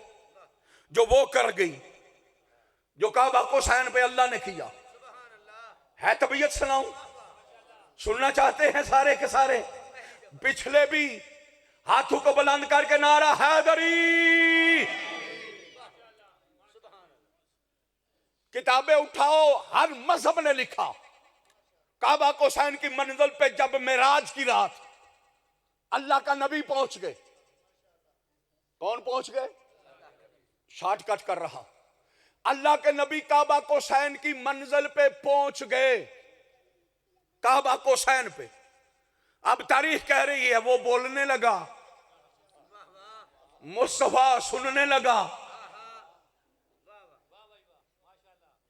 जो वो कर गई जो काबा को सैन पे अल्लाह ने किया है। तबीयत सुनाऊं, सुनना चाहते हैं सारे के सारे? पिछले भी हाथों को बुलंद करके नारा हैदरी, किताबें उठाओ, हर मजहब ने लिखा। काबा कोसैन की मंजिल पे जब मेराज की रात अल्लाह का नबी पहुंच गए। कौन पहुंच गए? शॉर्टकट कर रहा। अल्लाह के नबी काबा कोसैन की मंजिल पे पहुंच गए, काबा कोसैन पे। अब तारीख कह रही है वो बोलने लगा, मुस्तफा सुनने लगा।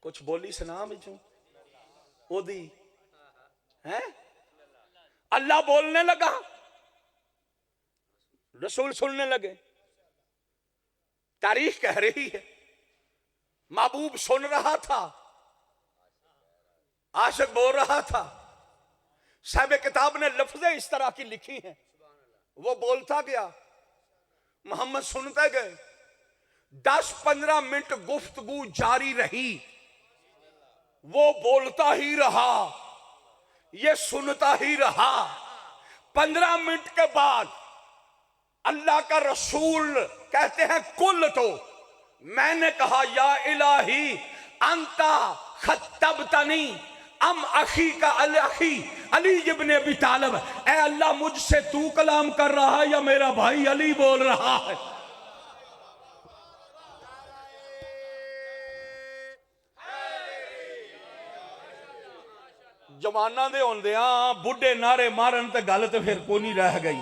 कुछ बोली सुना बिचू ओदी है। अल्लाह बोलने लगा, रसूल सुनने लगे। तारीख कह रही है महबूब सुन रहा था, आशिक बोल रहा था। साहिब किताब ने लफ्ज़ें इस तरह की लिखी हैं, वो बोलता गया, मोहम्मद सुनते गए। 10-15 मिनट गुफ्तगू जारी रही, वो बोलता ही रहा, ये सुनता ही रहा। 15 मिनट के बाद अल्लाह का रसूल कहते हैं कुल, तो मैंने कहा या इलाही अंता खत्तबतनी अम अखी का अली अली इब्ने अबी तालिब। ए अल्लाह, मुझसे तू कलाम कर रहा है या मेरा भाई अली बोल रहा है? जमाना दे होंदिया बुढ़े नारे मारन ते गल ते फिर कोई नहीं रह गई।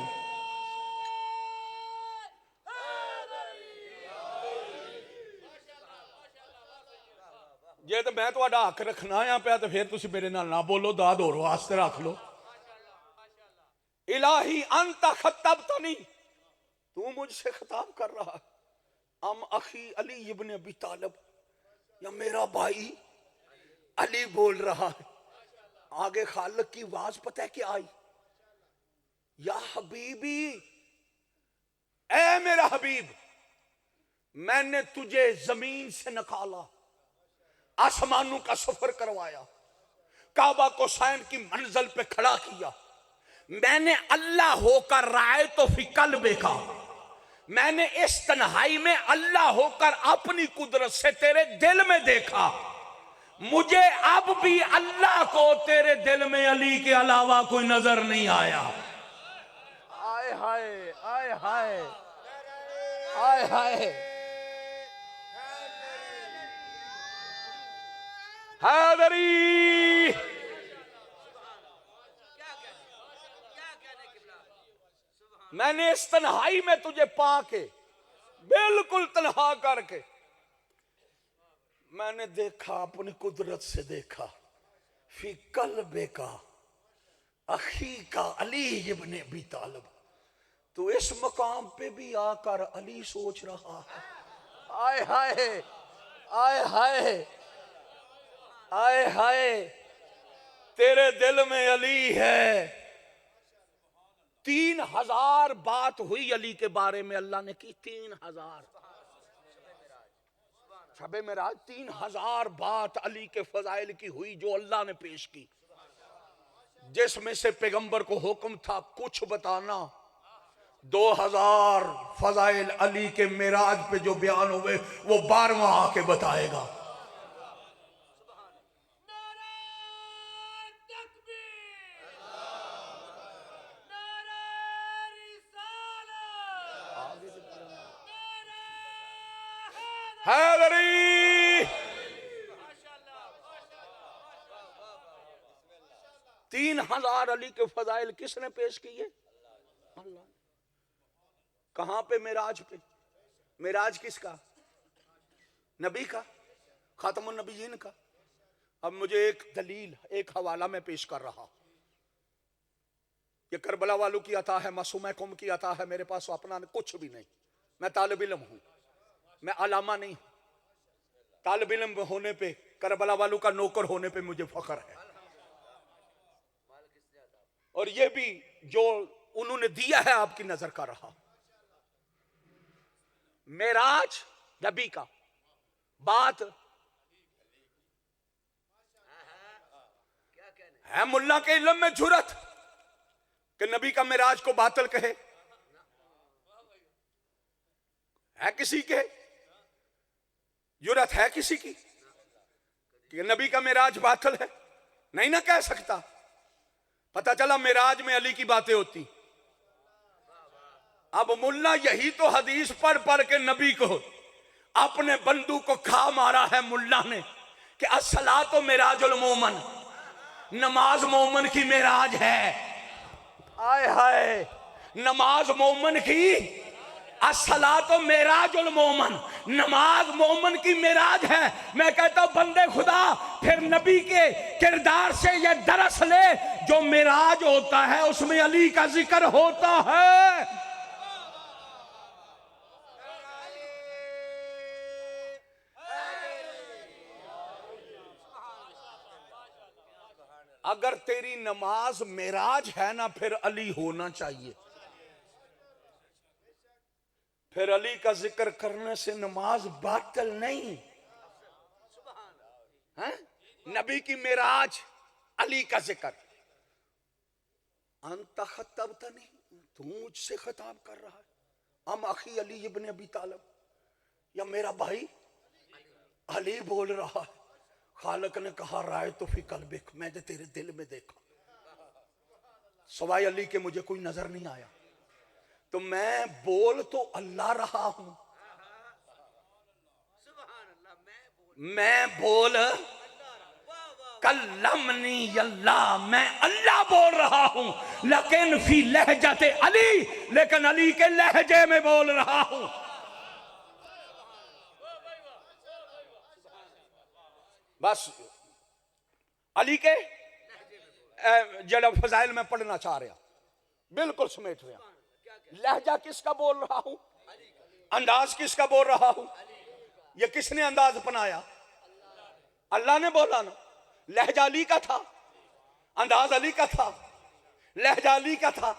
जे तो मैं तुहाडा हक रखना आ पिया तो फिर तुसी मेरे नाल ना बोलो, दाद होर वास्ते रख लो। इलाही अंता खत्तबतनी, तू मुझसे खिताब कर रहा है। अम अखी अली इब्ने अबी तालिब, या मेरा भाई अली बोल रहा है। आगे खालिक की आवाज पता है क्या आई? या हबीबी, ए मेरा हबीब, मैंने तुझे जमीन से निकाला, आसमानों का सफर करवाया, काबा कोसैन की मंजिल पे खड़ा किया। मैंने अल्लाह होकर राय तो फिकल बेका, मैंने इस तन्हाई में अल्लाह होकर अपनी कुदरत से तेरे दिल में देखा। मुझे अब भी अल्लाह को तेरे दिल में अली के अलावा कोई नजर नहीं आया। आए हाय, आए हाय, आए हाय। हैदरी, मैंने इस तन्हाई में तुझे पाके, बिल्कुल तन्हा करके, मैंने देखा, अपनी कुदरत से देखा। फी कल्बे का अखी का अली इब्ने अबी तालिब, तो इस मकाम पे भी आकर अली सोच रहा है। आए हाय, आए हाय, आए हाय, तेरे दिल में अली है। 3000 बात हुई अली के बारे में, अल्लाह ने की 3000 शबे मेराज। 3000 बात अली के फजाइल की हुई जो अल्लाह ने पेश की, जिसमें से पैगंबर को हुक्म था कुछ बताना। 2000 फजाइल अली के मेराज पे जो बयान हुए वो 12वां आके बताएगा। हैदरी, 3000 अली के फजाइल किसने पेश किए? अल्लाह। कहां पे? मेराज पे। मेराज किसका? नबी का, खातमुन नबीयीन का। अब मुझे एक दलील, एक हवाला में पेश कर रहा। ये करबला वालों की अता है, मासूम कौम की अता है। मेरे पास अपना कुछ भी नहीं, मैं तालिब इल्म हूं, मैं अलामा नहीं। तालिब इल्म होने पे, करबला वालों का नौकर होने पे मुझे फख्र है। और ये भी जो उन्होंने दिया है आपकी नजर का रहा। मेराज नबी का बात है, मुल्ला के इल्म में जुरत कि नबी का मेराज को बातिल कहे? है किसी के जुरत? है किसी की? कि नबी का मेराज बातिल है, नहीं ना कह सकता। पता चला मेराज में अली की बातें होती। अब मुल्ला यही तो हदीस पढ़ पढ़ के नबी को अपने बंदू को खा मारा है मुल्ला ने कि अस्सलातो मेराजुल मोमन, नमाज मोमन की मेराज है। आय हाय, नमाज मोमन की, अस्सलातो मेराजुल मोमन, नमाज मोमन की मेराज है। मैं कहता हूं बंदे खुदा फिर नबी के किरदार से ये दरस ले, जो मेराज होता है उसमें अली का जिक्र होता है। अगर तेरी नमाज मेराज है ना, फिर अली होना चाहिए। फिर अली का जिक्र करने से नमाज बातिल नहीं है। नबी की मेराज, अली का जिक्र। अंत खतबता नहीं, तू मुझसे खिताब कर रहा है। अम अखी अली इब्न अबी तालिब, या मेरा भाई अली बोल रहा है। खालक ने कहा राय तो फी कल्बिक, मैंने तेरे दिल में देखा, सवाए अली के मुझे कोई नजर नहीं आया। तो मैं बोल तो अल्लाह रहा हूं, मैं बोल कल्लमनी अल्लाह, मैं अल्लाह बोल रहा हूं, लेकिन फी लहजते अली, लेकिन अली के लहजे में बोल रहा हूं। बस अली के जड़ा फजाइल में पढ़ना चाह रहा, बिल्कुल समेट रहा। लहजा किसका बोल रहा हूं, अंदाज किसका बोल रहा हूं, ये किसने अंदाज अपनाया, अल्लाह ने बोला ना। लहजा अली का था, अंदाज अली का था, लहजा अली का था।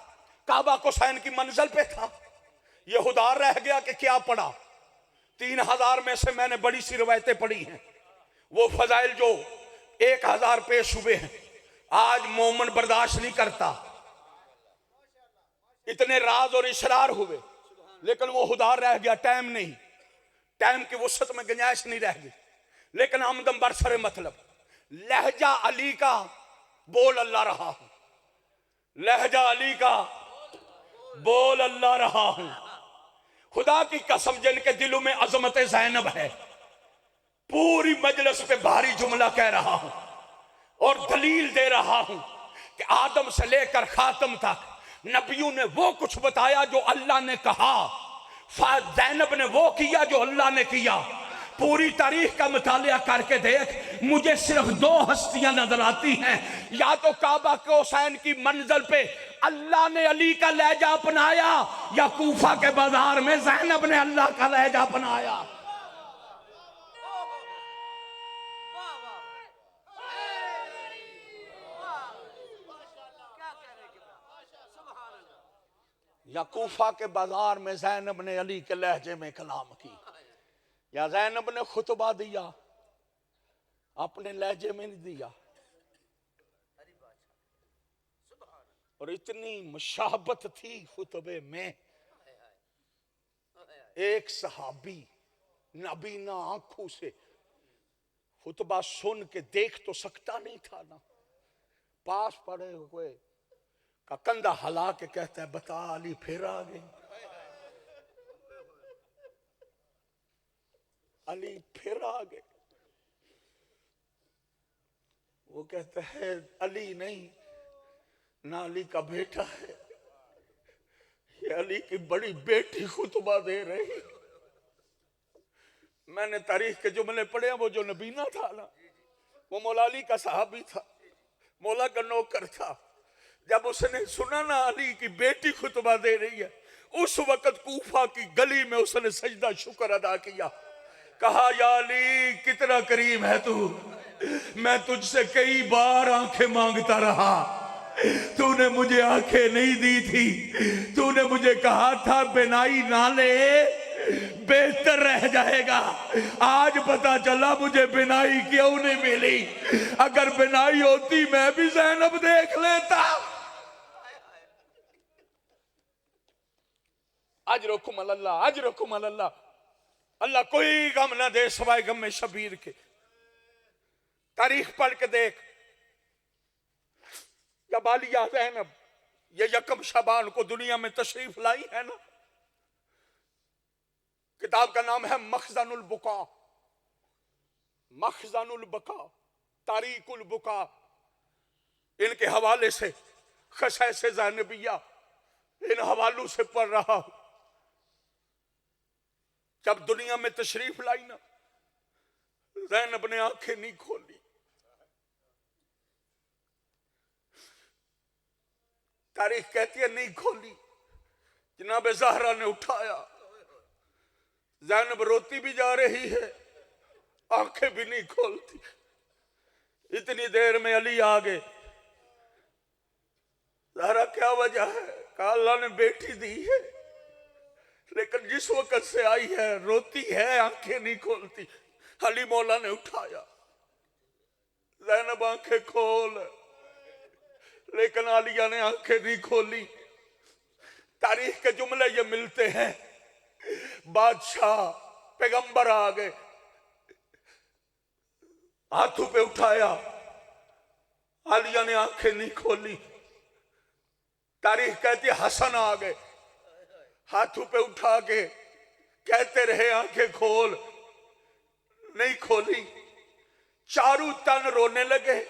काबा कुसैन की मंजिल पे था। ये हुदार रह गया कि क्या पढ़ा। 3000 में से मैंने बड़ी सी रवायतें पढ़ी हैं, वो फजाइल जो 1000 पेश हुए हैं। आज मोमन बर्दाश्त नहीं करता, इतने राज और इशरार हुए, लेकिन वो हुदार रह गया। टाइम नहीं, टाइम की वसत में गुंजाइश नहीं रह गई। लेकिन आमदम बरसरे मतलब लहजा अली का बोल अल्लाह रहा हूं, लहजा अली का बोल अल्लाह रहा हूं। खुदा की कसम जिनके दिलों में अजमत ज़ैनब है, पूरी मजलिस पे भारी जुमला कह रहा हूं और दलील दे रहा हूं कि आदम से लेकर खातम तक नबियों ने वो कुछ बताया जो अल्लाह ने कहा, ज़ैनब ने वो किया जो अल्लाह ने किया। पूरी तारीख का मुतालिया करके देख, मुझे सिर्फ 2 हस्तियां नजर आती हैं। या तो काबा के हुसैन की मंजिल पे अल्लाह ने अली का लहजा अपनाया, या कूफा के बाजार में ज़ैनब ने अल्लाह का लहजा अपनाया। या कूफा के बाजार में ज़ैनब ने अली के लहजे में कलाम की, या ज़ैनब ने खुतबा दिया अपने लहजे में नहीं दिया। और इतनी मुशाबत थी खुतबे में, एक सहाबी नाबीना आंखों से खुतबा सुन के देख तो सकता नहीं था ना, पास पड़े हुए का कंधा हला के कहता है बता अली फिर आ गए, अली फिर आ गए। वो कहता है अली नहीं ना, अली का बेटा है, ये अली की बड़ी बेटी खुतबा दे रही। मैंने तारीख के जुमले पढ़े, वो जो नबीना था ना, वो मौला अली का सहाबी था, मौला का नौकर था। जब उसने सुना ना अली की बेटी खुतबा दे रही है, उस वक्त कूफा की गली में उसने सजदा शुक्र अदा किया। कहा या अली कितना करीम है तू, मैं तुझसे कई बार आंखें मांगता रहा, तूने मुझे आंखें नहीं दी थी, तूने मुझे कहा था बिनाई ना ले बेहतर रह जाएगा। आज पता चला मुझे बिनाई क्यों नहीं मिली, अगर बिनाई होती मैं भी ज़ैनब देख लेता। अजरकुम अल्लाह, अजरकुम अल्लाह। अल्लाह कोई गम ना दे सवाए गम में शबीर के। तारीख पढ़ के देख, जब आलिया ज़ैनब ये यकम शबान को दुनिया में तशरीफ लाई है ना, किताब का नाम है मखज़नुल बुका, मखज़नुल बुका, तारीकुल बुका। इनके हवाले से क़सस ज़ैनबिया इन हवालों से पढ़ रहा हूं। जब दुनिया में तशरीफ लाई ना, ज़ैनब ने आंखें नहीं खोली। तारीख कहती है नहीं खोली। जनाब ज़हरा ने उठाया, ज़ैनब रोती भी जा रही है, आंखें भी नहीं खोलती। इतनी देर में अली आ गए। ज़हरा क्या वजह है? कहा अल्लाह ने बेटी दी है, लेकिन जिस वक्त से आई है रोती है, आंखें नहीं खोलती। अली मौला ने उठाया, ज़ैनब आंखें खोल, लेकिन आलिया ने आंखें नहीं खोली। तारीख के जुमले ये मिलते हैं, बादशाह पैगंबर आ गए, हाथों पे उठाया, आलिया ने आंखें नहीं खोली। तारीख कहती है हसन आ गए, हाथों पे उठा के कहते रहे आंखें खोल, नहीं खोली। चारों तन रोने लगे।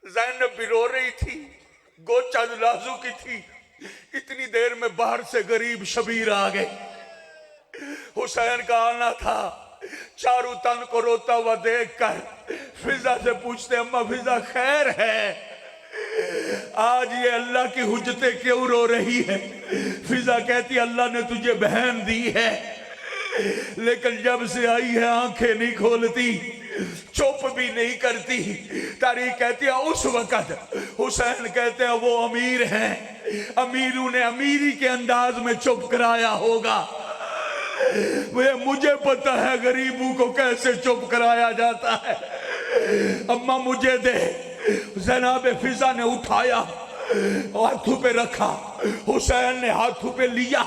ज़ैनब भी रो रही थी, गोचा लाजू की थी। इतनी देर में बाहर से गरीब शबीर आ गए। हुसैन का आना था। चारों तन को रोता हुआ देखकर फिजा से पूछते, अम्मा फिजा खैर है? आज ये अल्लाह की हुज्जतें क्यों रो रही है? फिजा कहती अल्लाह ने तुझे बहन दी है, लेकिन जब से आई है आंखें नहीं खोलती, चुप भी नहीं करती। तारीख कहती है उस वक्त हुसैन कहते हैं वो अमीर हैं, अमीरों ने अमीरी के अंदाज में चुप कराया होगा। वे मुझे पता है गरीबों को कैसे चुप कराया जाता है। अम्मा मुझे दे। जनाब फिजा ने उठाया, हाथों पे रखा। हुसैन ने हाथों पे लिया,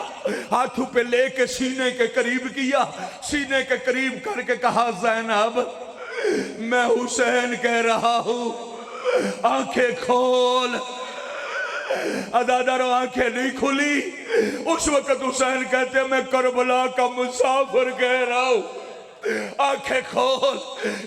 हाथों पे लेके सीने के करीब किया। सीने के करीब करके कहा, ज़ैनब मैं हुसैन कह रहा हूं, आंखें खोल। अदादारो आंखें नहीं खुली। उस वक्त हुसैन कहते मैं करबला का मुसाफिर कह रहा हूं, आंखें खोल।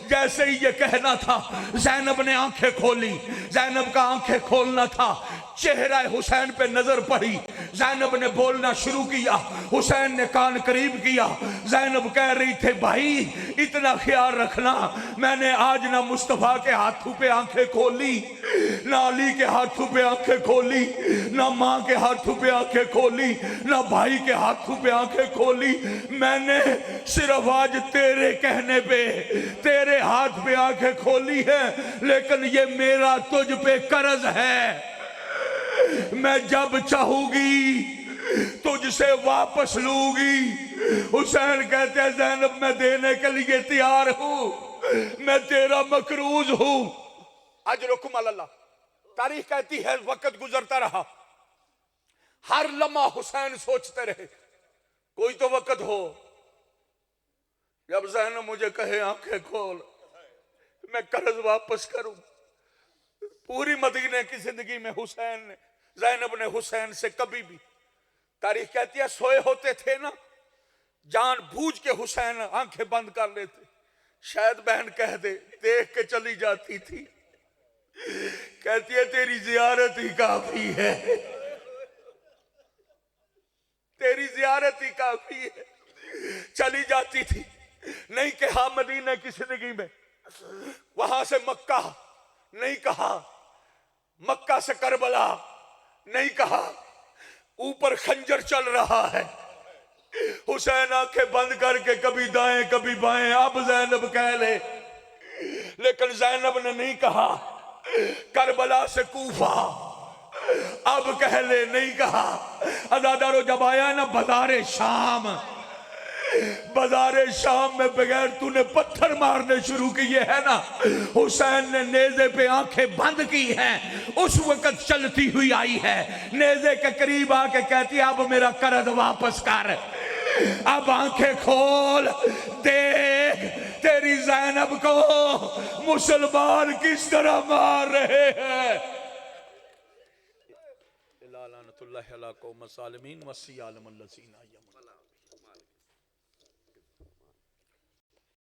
जैसे ही ये कहना था, ज़ैनब ने आंखें खोली। ज़ैनब का आंखें खोलना था। चेहरा हुसैन पे नजर पड़ी। ज़ैनब ने बोलना शुरू किया। हुसैन ने कान करीब किया। ज़ैनब कह रही थे, भाई इतना ख्याल रखना, मैंने आज ना मुस्तफ़ा के हाथों पे आंखें खोली, ना अली के हाथों पे आंखें खोली, ना माँ के हाथों पे आंखें खोली, ना भाई के हाथों पे आंखें खोली। मैंने सिर्फ आज तेरे कहने पे, तेरे हाथ पे आंखें खोली है, लेकिन ये मेरा तुझ पे कर्ज है। मैं जब चाहूंगी तुझसे वापस लूंगी। हुसैन कहते हैं ज़ैनब मैं देने के लिए तैयार हूं, मैं तेरा मकरूज हूं। अजरुकुम अल्लाह। तारीख कहती है वक्त गुजरता रहा। हर लम्हा हुसैन सोचते रहे कोई तो वक्त हो जब ज़ैनब मुझे कहे आंखें खोल, मैं कर्ज वापस करूं। पूरी मदीने की जिंदगी में हुसैन ने, ज़ैनब ने हुसैन से कभी भी, तारीख कहती है सोए होते थे ना, जान बूझ के हुसैन आंखें बंद कर लेते। शायद बहन कह दे, देख के चली जाती थी। कहती है तेरी जियारत ही काफी है, तेरी जियारत ही काफी है। चली जाती थी। नहीं कहा मदीने की जिंदगी में, वहां से मक्का नहीं कहा, मक्का से करबला नहीं कहा, ऊपर खंजर चल रहा है। हुसैन आंखें बंद करके कभी दाएं कभी बाएं, अब ज़ैनब कह ले, लेकिन ज़ैनब ने नहीं कहा। करबला से कूफा, अब कह ले, नहीं कहा। अदादारो जब आया ना बाजारे शाम, बाजारे शाम में बगैर तूने पत्थर मारने शुरू किए है ना, हुसैन ने नेज़े पे आंखें बंद की हैं। उस वक्त चलती हुई आई है, नेज़े के करीब आके कहती है अब मेरा कर्ज वापस कर, अब आंखें खोल, देख तेरी ज़ैनब को मुसलमान किस तरह मार रहे हैं। लानतुल्लाहि अला कौम ज़ालिमीन वस्सी आलम अल्लज़ीना यमूतून।